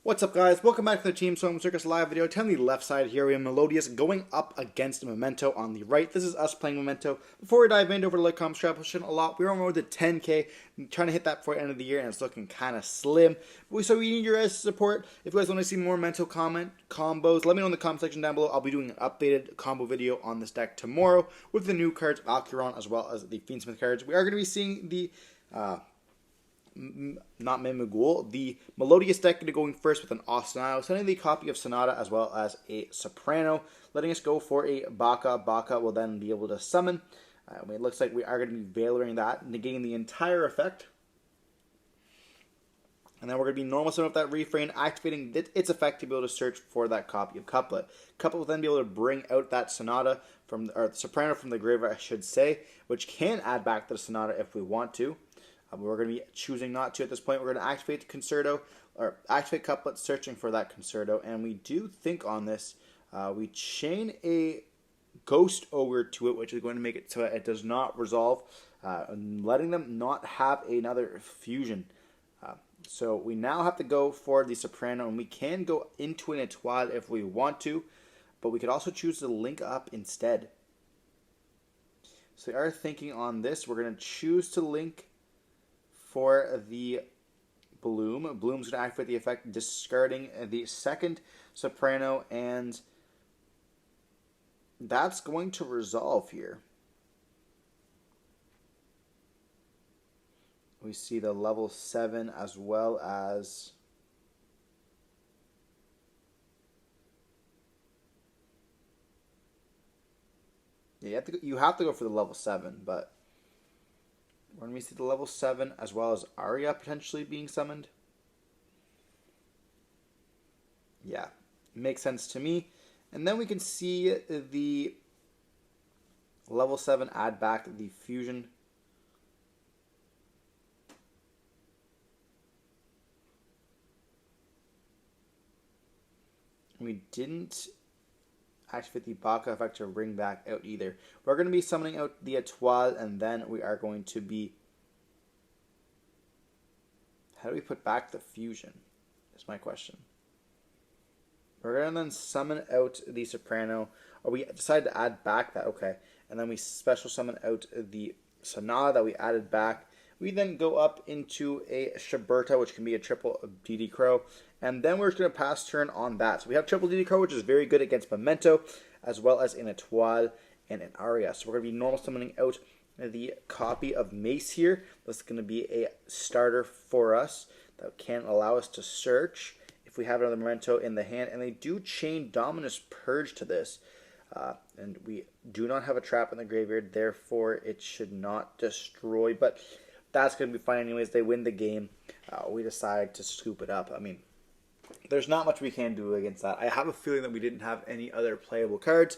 What's up, guys? Welcome back to the Team Solemn Circus live video. On the left side here, we have Melodious going up against Memento on the right. This is us playing Memento. Before we dive into over the like, comment, subscribe, pushing a lot. We're on road to 10K, trying to hit that before the end of the year, and it's looking kind of slim. So we need your guys' support. If you guys want to see more Memento combos, let me know in the comment section down below. I'll be doing an updated combo video on this deck tomorrow with the new cards, Alcuron, as well as the Fiendsmith cards. We are going to be seeing the not Memento, the Melodious deck going first with an Sonata, sending the copy of Sonata as well as a Soprano, letting us go for a Baka. Baka will then be able to summon. It looks like we are going to be valoring that, negating the entire effect. And then we're going to be normal summon with that refrain, activating its effect to be able to search for that copy of Couplet. Couplet will then be able to bring out that Sonata, or the Soprano from the graveyard, I should say, which can add back to the Sonata if we want to. We're going to be choosing not to at this point. We're going to activate the Concerto, or activate Couplet, searching for that Concerto. And we do think on this, we chain a Ghost Ogre to it, which is going to make it so it does not resolve, letting them not have another fusion. So we now have to go for the Soprano, and we can go into an Etoile if we want to, but we could also choose to link up instead. So we are thinking on this. We're going to choose to link for the Bloom. Bloom's going to activate the effect, discarding the second Soprano, and that's going to resolve here. We see the level 7 as well as you have to go for the level 7, but when we see the level 7 as well as Arya potentially being summoned. Yeah, makes sense to me. And then we can see the level 7 add back the fusion. We didn't activate the Baka effect to bring back out either. We're going to be summoning out the Etoile, and then we are going to be... How do we put back the fusion? Is my question. We're going to then summon out the Soprano, or we decide to add back that, okay. And then we special summon out the Sonata that we added back. We then go up into a Shiberta, which can be a triple DD Crow. And then we're just going to pass turn on that. So we have triple DD Crow, which is very good against Memento, as well as an Etoile and an Arya. So we're going to be normal summoning out the copy of Mace here. That's going to be a starter for us that can allow us to search if we have another Memento in the hand. And they do chain Dominus Purge to this. And we do not have a trap in the graveyard, therefore it should not destroy. But that's going to be fine anyways. They win the game. We decide to scoop it up. I mean, there's not much we can do against that. I have a feeling that we didn't have any other playable cards.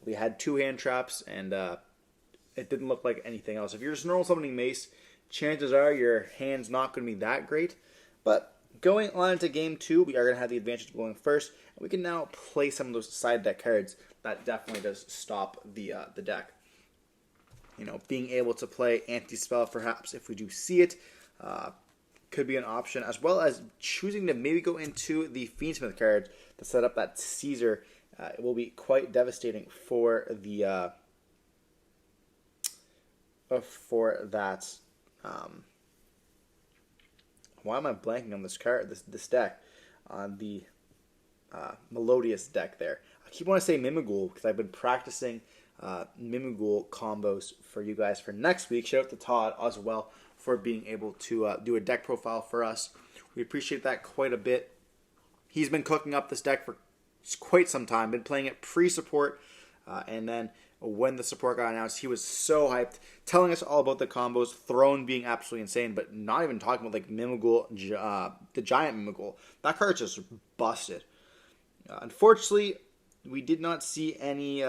We had 2 hand traps, and it didn't look like anything else. If you're just normal summoning Mace, chances are your hand's not going to be that great. But going on into game 2, we are going to have the advantage of going first. And we can now play some of those side deck cards. That definitely does stop the deck. You know, being able to play Anti-Spell, perhaps, if we do see it, could be an option, as well as choosing to maybe go into the Fiendsmith cards to set up that Caesar. It will be quite devastating for the why am I blanking on this card? This deck, on the Melodious deck there. I keep wanting to say Mimigul because I've been practicing Mimigul combos for you guys for next week. Shout out to Todd as well for being able to do a deck profile for us. We appreciate that quite a bit. He's been cooking up this deck for quite some time, been playing it pre-support, and then when the support got announced, he was so hyped, telling us all about the combos, Throne being absolutely insane, but not even talking about like Mimigul, the Giant Mimigul. That card just busted. Unfortunately, we did not see any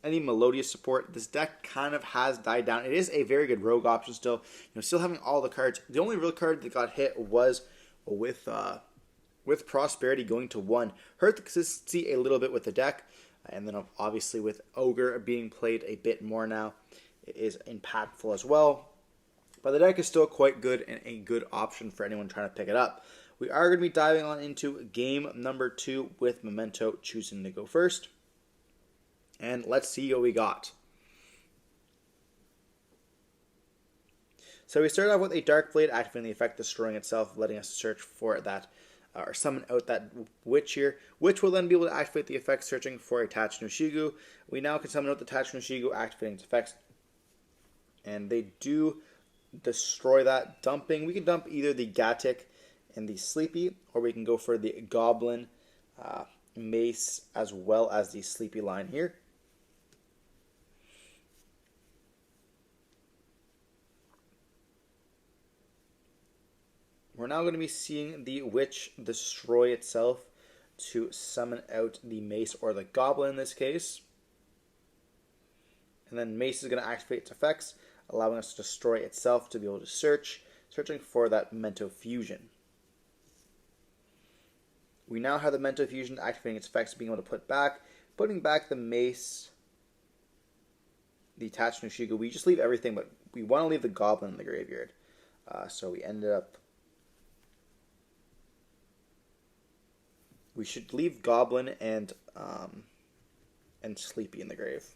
Melodious support. This deck kind of has died down. It is a very good rogue option still. Still having all the cards. The only real card that got hit was with Prosperity going to 1. Hurt the consistency a little bit with the deck. And then obviously with Ogre being played a bit more now, it is impactful as well. But the deck is still quite good and a good option for anyone trying to pick it up. We are going to be diving on into game number 2 with Memento choosing to go first. And let's see what we got. So we start off with a Dark Blade, activating the effect, destroying itself, letting us search for that, or summon out that witch here, which will then be able to activate the effect, searching for a Tachinoshigu. We now can summon out the Tachinoshigu, activating its effects, and they do destroy that, dumping. We can dump either the Gatic and the Sleepy, or we can go for the Goblin, Mace, as well as the Sleepy line here. We're now going to be seeing the Witch destroy itself to summon out the Mace or the Goblin in this case. And then Mace is going to activate its effects, allowing us to destroy itself to be able to searching for that Memento Fusion. We now have the Memento Fusion activating its effects, being able to putting back the Mace, the Tachinoshigu. We just leave everything, but we want to leave the Goblin in the graveyard. So we ended up... We should leave Goblin and Sleepy in the grave,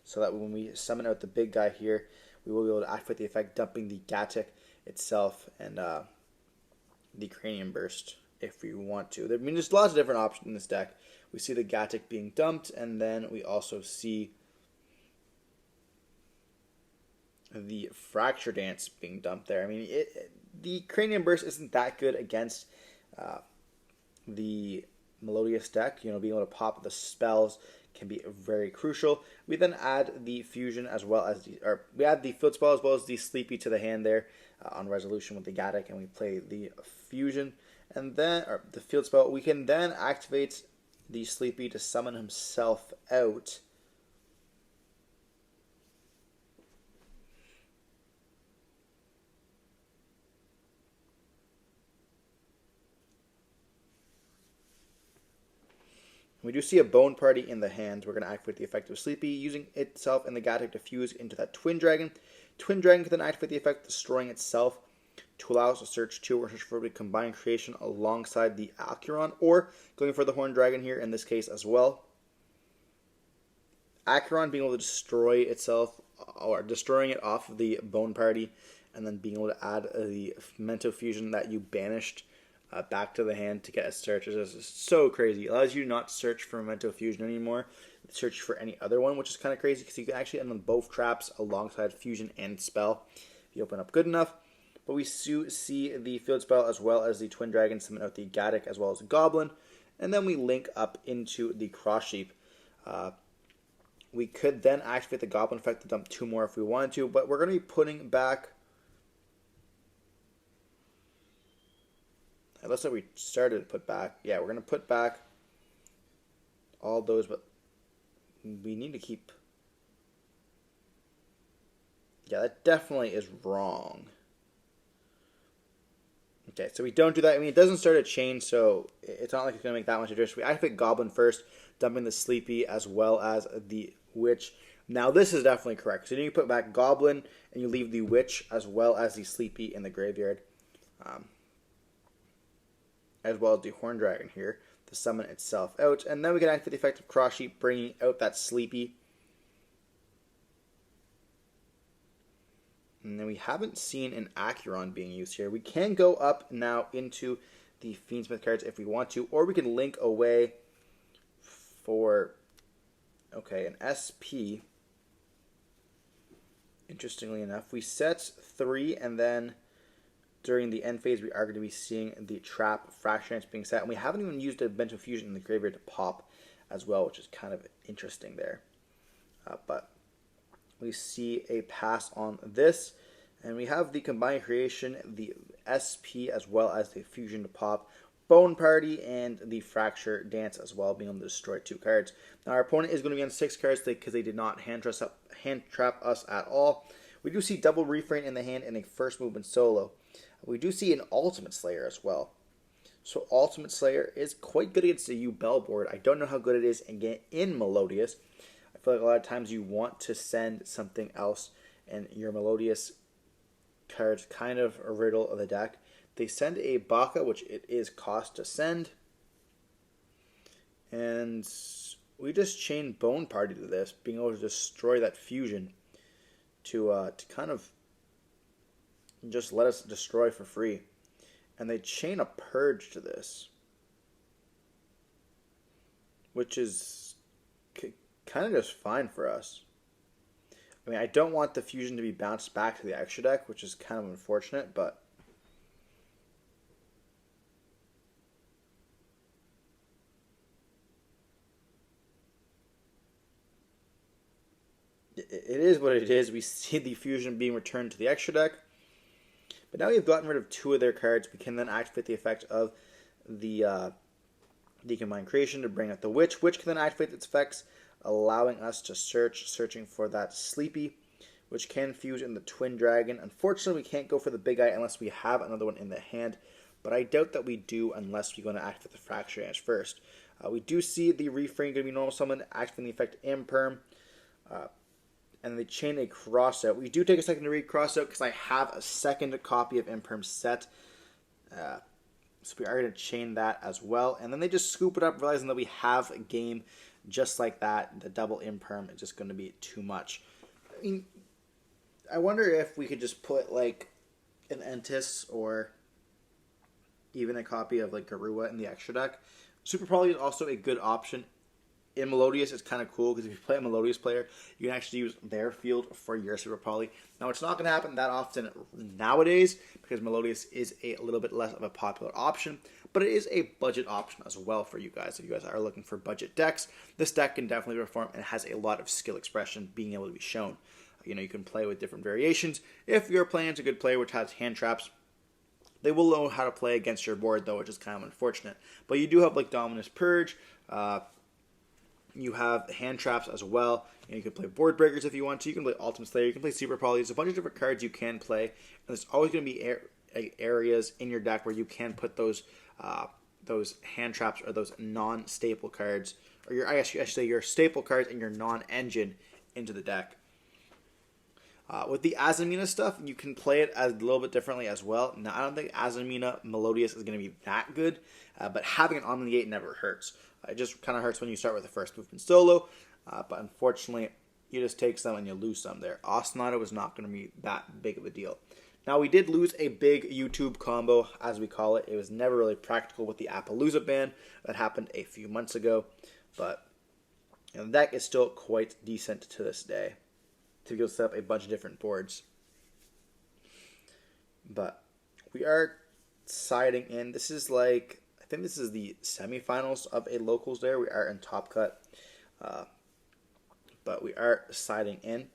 so that when we summon out the big guy here, we will be able to activate the effect, dumping the Gatic itself and the Cranium Burst if we want to. I mean, there's lots of different options in this deck. We see the Gatic being dumped, and then we also see the Fracture Dance being dumped there. I mean, the Cranium Burst isn't that good against the Melodious deck. You know, being able to pop the spells can be very crucial. We then add the Fusion as well as we add the Field Spell as well as the Sleepy to the hand there on resolution with the Gatic, and we play the Fusion and then the Field Spell. We can then activate the Sleepy to summon himself out. We do see a Bone Party in the hand. We're going to activate the effect of Sleepy, using itself and the Gatic to fuse into that Twin Dragon. Twin Dragon can then activate the effect, destroying itself to allow us to search 2 or search for a combined creation alongside the Acheron, or going for the Horned Dragon here in this case as well. Acheron being able to destroy itself, or destroying it off of the Bone Party, and then being able to add the Memento Fusion that you banished back to the hand to get a search. Is so crazy. It allows you not to search for Memento Fusion anymore, search for any other one, which is kind of crazy because you can actually end on both traps alongside Fusion and Spell if you open up good enough. But we see the Field Spell as well as the Twin Dragon summon out the Gatic as well as the Goblin, and then we link up into the Cross Sheep. We could then activate the Goblin effect to dump 2 more if we wanted to, but we're going to be putting back... It looks like we started to put back. Yeah, we're going to put back all those, but we need to keep... Yeah, that definitely is wrong. Okay, so we don't do that. I mean, it doesn't start a chain, so it's not like it's going to make that much of a difference. We activate Goblin first, dumping the Sleepy as well as the Witch. Now, this is definitely correct. So then you put back Goblin, and you leave the Witch as well as the Sleepy in the graveyard. As well as the Horned Dragon here to summon itself out. And then we can activate the effect of Cross Sheep, bringing out that Sleepy. And then we haven't seen an Acheron being used here. We can go up now into the Fiendsmith cards if we want to, or we can link away for, okay, an SP. Interestingly enough, we set 3, and then during the end phase, we are going to be seeing the Trap Fracture Dance being set, and we haven't even used a Memento Fusion in the graveyard to pop as well, which is kind of interesting there. But we see a pass on this, and we have the Combined Creation, the SP, as well as the Fusion to pop, Bone Party, and the Fracture Dance as well, being able to destroy 2 cards. Now, our opponent is going to be on 6 cards because they did not hand trap us at all. We do see double Refrain in the hand and a first movement solo. We do see an Ultimate Slayer as well. So Ultimate Slayer is quite good against the U-Bell board. I don't know how good it is in Melodious. I feel like a lot of times you want to send something else, and your Melodious cards kind of riddle the deck. they send a Baka, which it is cost to send. And we just chain Bone Party to this, being able to destroy that fusion to kind of just let us destroy for free. And they chain a Purge to this, which is kind of just fine for us. I mean, I don't want the fusion to be bounced back to the extra deck, which is kind of unfortunate, but it is what it is. We see the fusion being returned to the extra deck. But now we've gotten rid of 2 of their cards. We can then activate the effect of the Decombine Creation to bring out the Witch. Witch can then activate its effects, allowing us to searching for that Sleepy, which can fuse in the Twin Dragon. Unfortunately, we can't go for the Big Eye unless we have another one in the hand, but I doubt that we do unless we're going to activate the Fracture Edge first. We do see the Refrain going to be normal summon, activating the effect Imperm, and they chain a Crossout. We do take a second to read Crossout because I have a second copy of Imperm set. So we are going to chain that as well. And then they just scoop it up, realizing that we have a game just like that. The double Imperm is just going to be too much. I mean, I wonder if we could just put like an Entis or even a copy of like Garua in the extra deck. Super Poly is also a good option. In Melodious, it's kind of cool because if you play a Melodious player, you can actually use their field for your Super Poly. Now, it's not going to happen that often nowadays because Melodious is a little bit less of a popular option, but it is a budget option as well for you guys. If you guys are looking for budget decks, this deck can definitely perform and has a lot of skill expression being able to be shown. You know, you can play with different variations. If you're playing as a good player which has hand traps, they will know how to play against your board, though, which is kind of unfortunate. But you do have like Dominus Purge. You have hand traps as well. You can play board breakers if you want to. You can play Ultimate Slayer. You can play Super Poly. There's a bunch of different cards you can play. And there's always going to be areas in your deck where you can put those hand traps or those non-staple cards, or I should say your staple cards and your non-engine into the deck. With the Azamina stuff, you can play it a little bit differently as well. Now, I don't think Azamina Melodious is going to be that good, but having it on the gate never hurts. It just kind of hurts when you start with the first movement solo, but unfortunately, you just take some and you lose some there. Ostinato was not going to be that big of a deal. Now, we did lose a big YouTube combo, as we call it. It was never really practical with the Appaloosa ban. That happened a few months ago, but the deck is still quite decent to this day to be able to set up a bunch of different boards. But we are siding in. This is like, I think this is the semifinals of a locals there. We are in Top Cut. But we are siding in.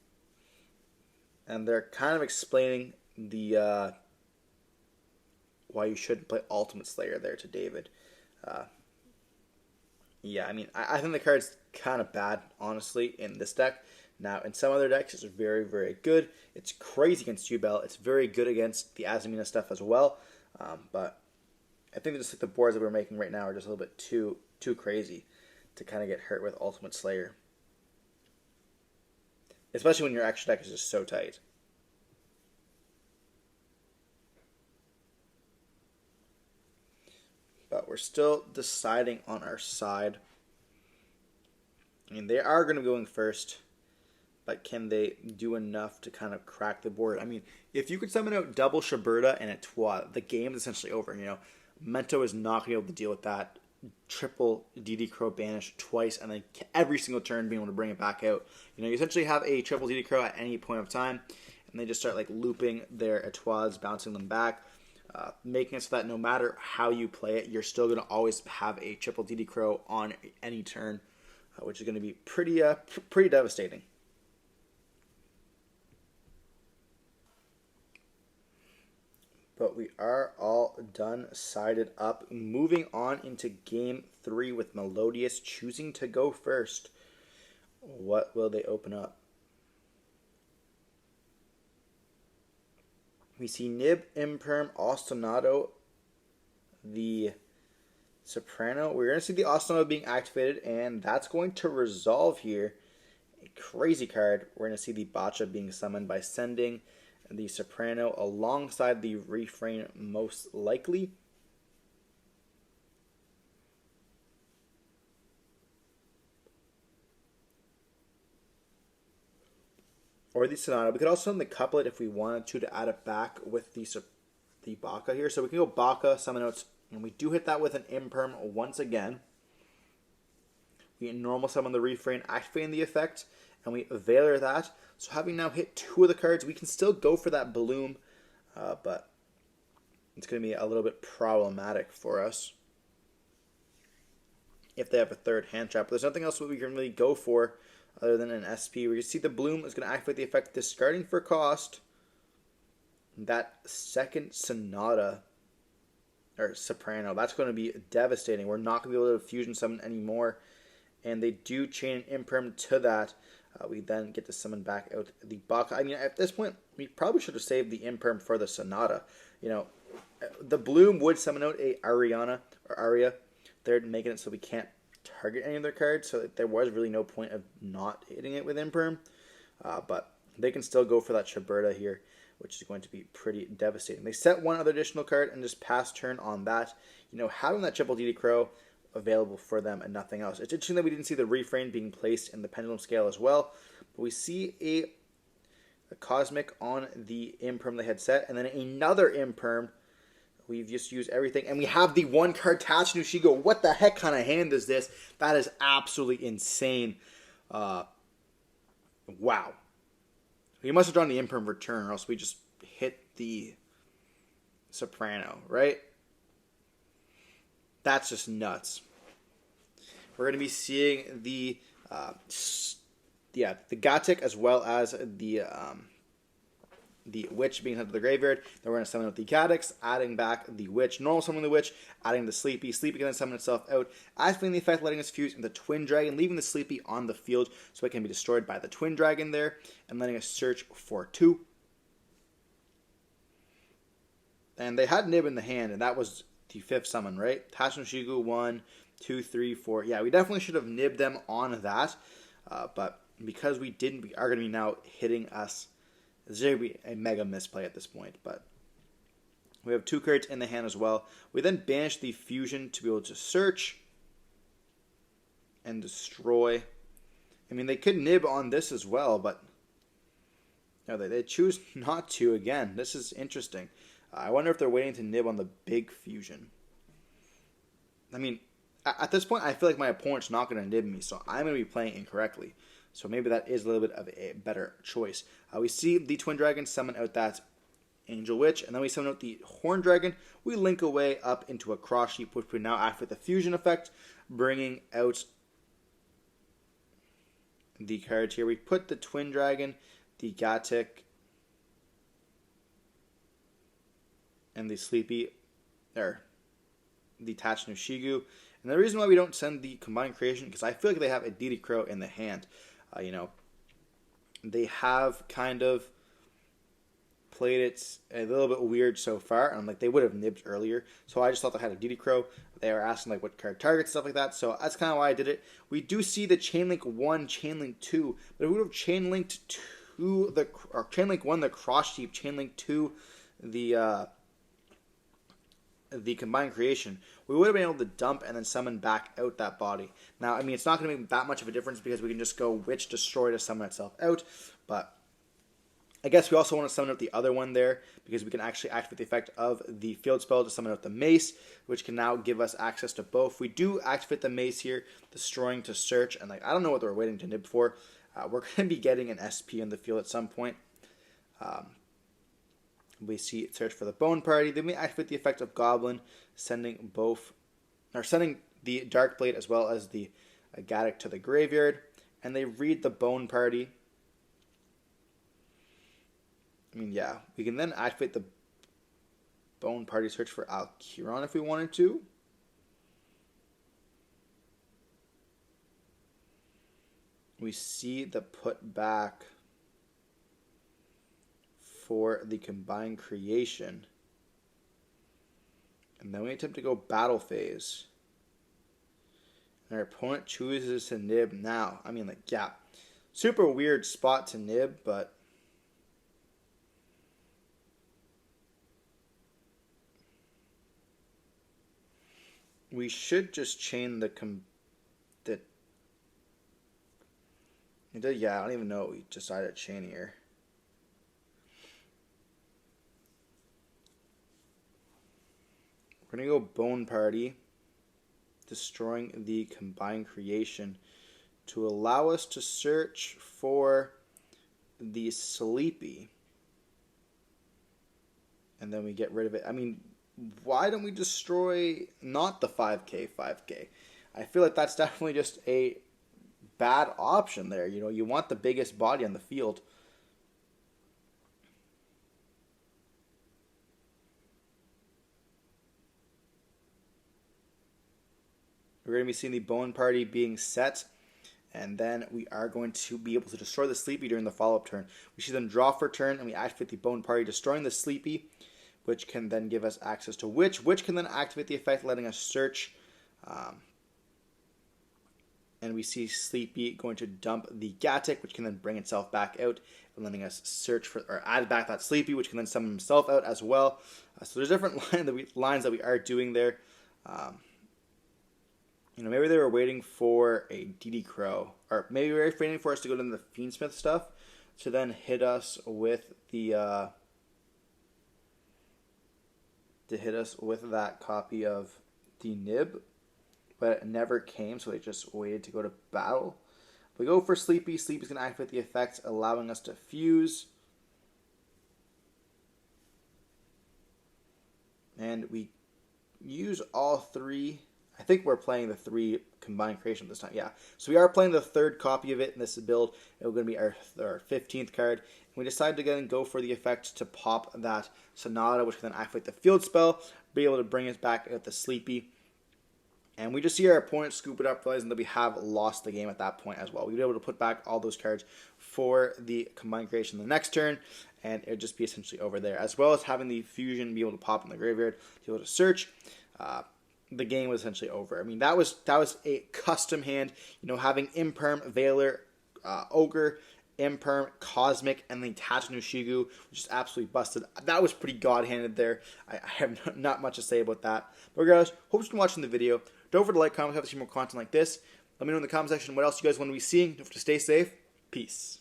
And they're kind of explaining the why you shouldn't play Ultimate Slayer there to David. Yeah, I mean, I think the card's kind of bad, honestly, in this deck. Now, in some other decks, it's very, very good. It's crazy against Jubel. It's very good against the Azamina stuff as well. But I think just like the boards that we're making right now are just a little bit too crazy to kind of get hurt with Ultimate Slayer. Especially when your extra deck is just so tight. But we're still deciding on our side. I mean, they are going to be going first. But can they do enough to kind of crack the board? I mean, if you could summon out double Shiberta and a Twa, the game is essentially over. You know, Memento is not going to be able to deal with that. Triple DD Crow banish twice, and then every single turn being able to bring it back out. You know, you essentially have a triple DD Crow at any point of time, and they just start like looping their Etoiles, bouncing them back, making it so that no matter how you play it, you're still going to always have a triple DD Crow on any turn, which is going to be pretty devastating. But we are all done, sided up. Moving on into Game 3 with Melodious choosing to go first. What will they open up? We see Nib, Imperm, Ostinato, the Soprano. We're going to see the Ostinato being activated, and that's going to resolve here. A crazy card. We're going to see the Bacha being summoned by sending the soprano alongside the refrain most likely. Or the sonata. We could also send the couplet if we wanted to add it back with the baka here. So we can go baka, summon notes, and we do hit that with an imperm once again. We normal summon the refrain, activating the effect, and we veiler that. So having now hit 2 of the cards, we can still go for that bloom, but it's going to be a little bit problematic for us if they have a third hand trap. But there's nothing else that we can really go for other than an SP. We can see the bloom is going to activate the effect, discarding for cost that second sonata or soprano. That's going to be devastating. We're not going to be able to fusion summon anymore, and they do chain an imperm to that. We then get to summon back out the baka. I mean, at this point, we probably should have saved the imperm for the sonata. You know, the bloom would summon out a Ariana or Aria. They're making it so we can't target any of their cards, so there was really no point of not hitting it with imperm. But they can still go for that Shiberta here, which is going to be pretty devastating. They set 1 other additional card and just pass turn on that. You know, having that triple DD Crow available for them and nothing else. It's interesting that we didn't see the refrain being placed in the pendulum scale as well, but we see a cosmic on the imperm they had set, and then another imperm. We've just used everything, and we have the 1 card Tatsu no Shigo. What the heck kind of hand is this? That is absolutely insane. Wow. He must have drawn the imperm return, or else we just hit the soprano, right? That's just nuts. We're going to be seeing the Gatik as well as the Witch being sent to the graveyard. Then we're going to summon out the Gadix, adding back the Witch, normal summoning the Witch, adding the Sleepy. Sleepy can then summon itself out, activating the effect, letting us fuse into Twin Dragon, leaving the Sleepy on the field so it can be destroyed by the Twin Dragon there, and letting us search for 2. And they had Nib in the hand, and that was the 5th summon, right? Tatsu no Shigu, 1, 2, 3, 4. Yeah, we definitely should have nibbed them on that, but because we didn't, we are going to be now hitting us. It's going to be a mega misplay at this point, but we have 2 cards in the hand as well. We then banish the fusion to be able to search and destroy. I mean, they could nib on this as well, but no, they choose not to again. This is interesting. I wonder if they're waiting to nib on the big fusion. I mean, at this point, I feel like my opponent's not going to nib me, so I'm going to be playing incorrectly. So maybe that is a little bit of a better choice. We see the Twin Dragon summon out that Angel Witch, and then we summon out the Horn Dragon. We link away up into a cross sheep, which we now activate the fusion effect, bringing out the cards here. We put the Twin Dragon, the Gatik, and the Sleepy, or the Tatsu no Shigu. And the reason why we don't send the Combined Creation, because I feel like they have a DD Crow in the hand. You know, they have kind of played it a little bit weird so far, and like they would have nibbed earlier. So I just thought they had a DD Crow. They were asking like what card targets, stuff like that. So that's kind of why I did it. We do see the Chainlink 1, Chainlink 2, but if we would have Chainlinked to the, or Chainlink 1, the Cross Sheep, Chainlink 2, the Combined Creation, we would have been able to dump and then summon back out that body. Now, I mean, it's not going to make that much of a difference because we can just go Witch Destroy to summon itself out, but I guess we also want to summon out the other one there because we can actually activate the effect of the field spell to summon out the Mace, which can now give us access to both. We do activate the Mace here, destroying to search, and like I don't know what we're waiting to nib for. We're going to be getting an SP in the field at some point. We see search for the Bone Party. Then we activate the effect of Goblin, sending the Dark Blade as well as the Gatic to the graveyard. And they read the Bone Party. I mean, yeah. We can then activate the Bone Party, search for Alkiron if we wanted to. We see the put back for the Combined Creation. And then we attempt to go Battle Phase. And our opponent chooses to nib now. I mean, like, yeah. Super weird spot to nib, but We should just chain the yeah, I don't even know what we decided to chain here. We're going to go Bone Party, destroying the combined creation to allow us to search for the Sleepy. And then we get rid of it. I mean, why don't we destroy not the 5K? I feel like that's definitely just a bad option there. You know, you want the biggest body on the field. We're going to be seeing the Bone Party being set. And then we are going to be able to destroy the Sleepy during the follow-up turn. We should then draw for turn, and we activate the Bone Party, destroying the Sleepy, which can then give us access to Witch. Witch can then activate the effect, letting us search. And we see Sleepy going to dump the Gatic, which can then bring itself back out, and letting us search for, or add back that Sleepy, which can then summon himself out as well. So there's different lines that we are doing there. You know, maybe they were waiting for a DD Crow, or maybe they were waiting for us to go to the Fiendsmith stuff to then hit us with the that copy of the Nib, but it never came, so they just waited to go to battle. We go for Sleepy. Sleepy's going to activate the effect, allowing us to fuse. And we use all three. I think we're playing the 3 combined creation this time. Yeah. So we are playing the 3rd copy of it in this build. It's going to be our 15th card. And we decided to go for the effect to pop that Sonata, which can then activate the field spell, be able to bring us back at the Sleepy. And we just see our opponent scoop it up, realizing that we have lost the game at that point as well. We'd be able to put back all those cards for the combined creation the next turn, and it would just be essentially over there. As well as having the fusion be able to pop in the graveyard, to be able to search. The game was essentially over. I mean, that was a custom hand. You know, having Imperm, Veiler, Ogre, Imperm, Cosmic, and then Tatanu Shigu, which is absolutely busted. That was pretty god-handed there. I have not much to say about that. But guys, hope you've been watching the video. Don't forget to like, comment, have to see more content like this. Let me know in the comment section what else you guys want to be seeing. Don't forget to stay safe. Peace.